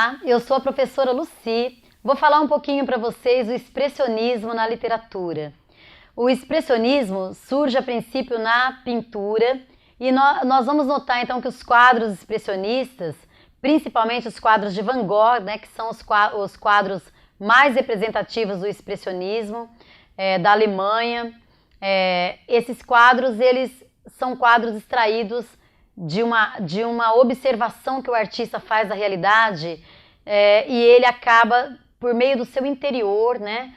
Olá, eu sou a professora Lucy. Vou falar um pouquinho para vocês do expressionismo na literatura. O expressionismo surge a princípio na pintura e nós vamos notar então que os quadros expressionistas, principalmente os quadros de Van Gogh, né, que são os quadros mais representativos do expressionismo da Alemanha, esses quadros eles são quadros extraídos de uma observação que o artista faz da realidade e ele acaba, por meio do seu interior, né,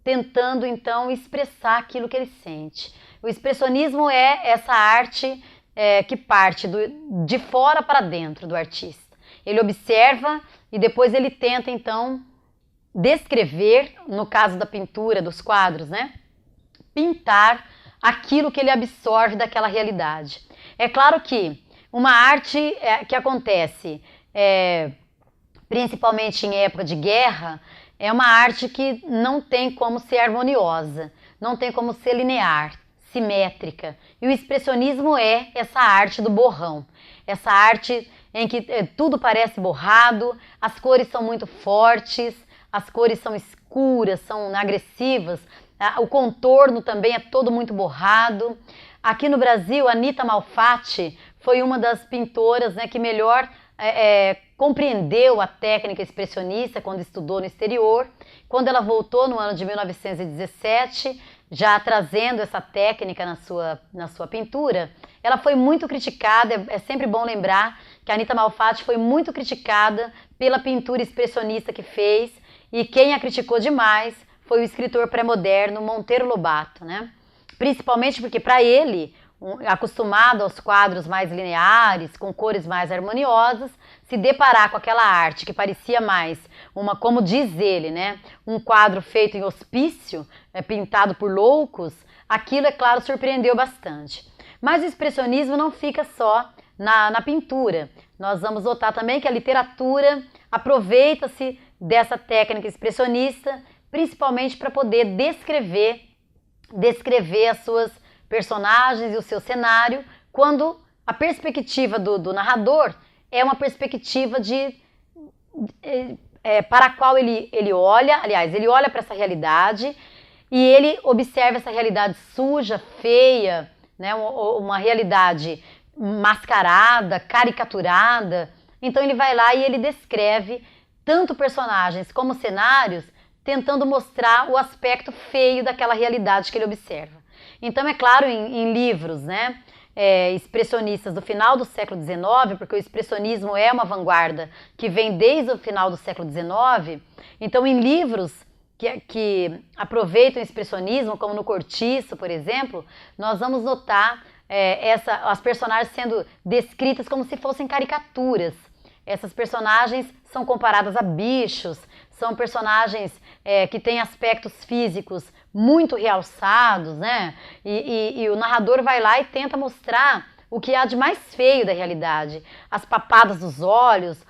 tentando então expressar aquilo que ele sente. O expressionismo é essa arte que parte de fora para dentro do artista. Ele observa e depois ele tenta então descrever, no caso da pintura, dos quadros, né, pintar aquilo que ele absorve daquela realidade. É claro que uma arte que acontece principalmente em época de guerra é uma arte que não tem como ser harmoniosa, não tem como ser linear, simétrica. E o expressionismo é essa arte do borrão, essa arte em que tudo parece borrado, as cores são muito fortes, as cores são escuras, são agressivas, o contorno também é todo muito borrado. Aqui no Brasil, a Anita Malfatti foi uma das pintoras, né, que melhor compreendeu a técnica expressionista quando estudou no exterior. Quando ela voltou no ano de 1917, já trazendo essa técnica na sua pintura, ela foi muito criticada. É sempre bom lembrar que a Anita Malfatti foi muito criticada pela pintura expressionista que fez, e quem a criticou demais foi o escritor pré-moderno Monteiro Lobato, né? Principalmente porque para ele, acostumado aos quadros mais lineares, com cores mais harmoniosas, se deparar com aquela arte que parecia mais como diz ele, né, um quadro feito em hospício, pintado por loucos, aquilo, é claro, surpreendeu bastante. Mas o expressionismo não fica só na pintura. Nós vamos notar também que a literatura aproveita-se dessa técnica expressionista, principalmente para poder descrever as suas personagens e o seu cenário, quando a perspectiva do narrador é uma perspectiva para a qual ele olha, aliás, ele olha para essa realidade e ele observa essa realidade suja, feia, né, uma realidade mascarada, caricaturada. Então ele vai lá e ele descreve tanto personagens como cenários, tentando mostrar o aspecto feio daquela realidade que ele observa. Então, é claro, em livros, né, expressionistas do final do século XIX, porque o expressionismo é uma vanguarda que vem desde o final do século XIX, então em livros que aproveitam o expressionismo, como no Cortiço, por exemplo, nós vamos notar as personagens sendo descritas como se fossem caricaturas. Essas personagens são comparadas a bichos, são personagens que têm aspectos físicos muito realçados, né? E o narrador vai lá e tenta mostrar o que há de mais feio da realidade. As papadas dos olhos,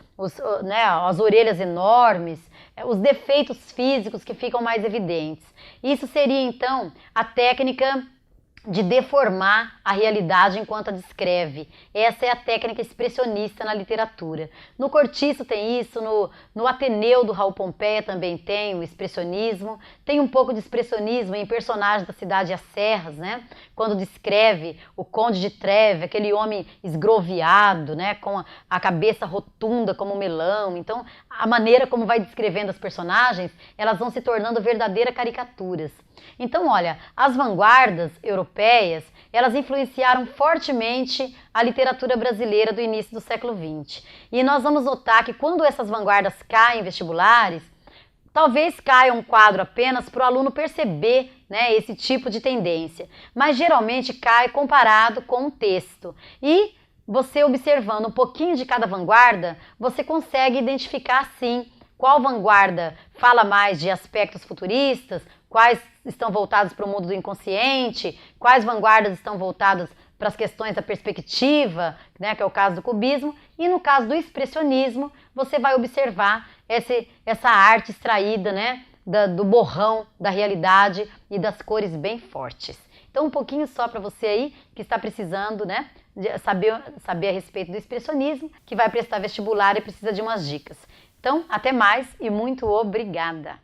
as orelhas enormes, os defeitos físicos que ficam mais evidentes. Isso seria, então, a técnica de deformar a realidade enquanto a descreve. Essa é a técnica expressionista na literatura. No Cortiço tem isso, no Ateneu do Raul Pompeia também tem o expressionismo. Tem um pouco de expressionismo em personagens da Cidade e as Serras, né? Quando descreve o Conde de Treve, aquele homem esgroviado, né? Com a cabeça rotunda como um melão. Então, a maneira como vai descrevendo as personagens, elas vão se tornando verdadeiras caricaturas. Então, olha, as vanguardas europeias, elas influenciaram fortemente a literatura brasileira do início do século XX. E nós vamos notar que quando essas vanguardas caem em vestibulares, talvez caia um quadro apenas para o aluno perceber, né, esse tipo de tendência, mas geralmente cai comparado com um texto. E você observando um pouquinho de cada vanguarda, você consegue identificar, sim, qual vanguarda fala mais de aspectos futuristas, quais estão voltados para o mundo do inconsciente, quais vanguardas estão voltadas para as questões da perspectiva, né, que é o caso do cubismo, e no caso do expressionismo, você vai observar essa arte extraída, né, do borrão da realidade e das cores bem fortes. Então, um pouquinho só para você aí que está precisando, né, de saber a respeito do expressionismo, que vai prestar vestibular e precisa de umas dicas. Então, até mais e muito obrigada!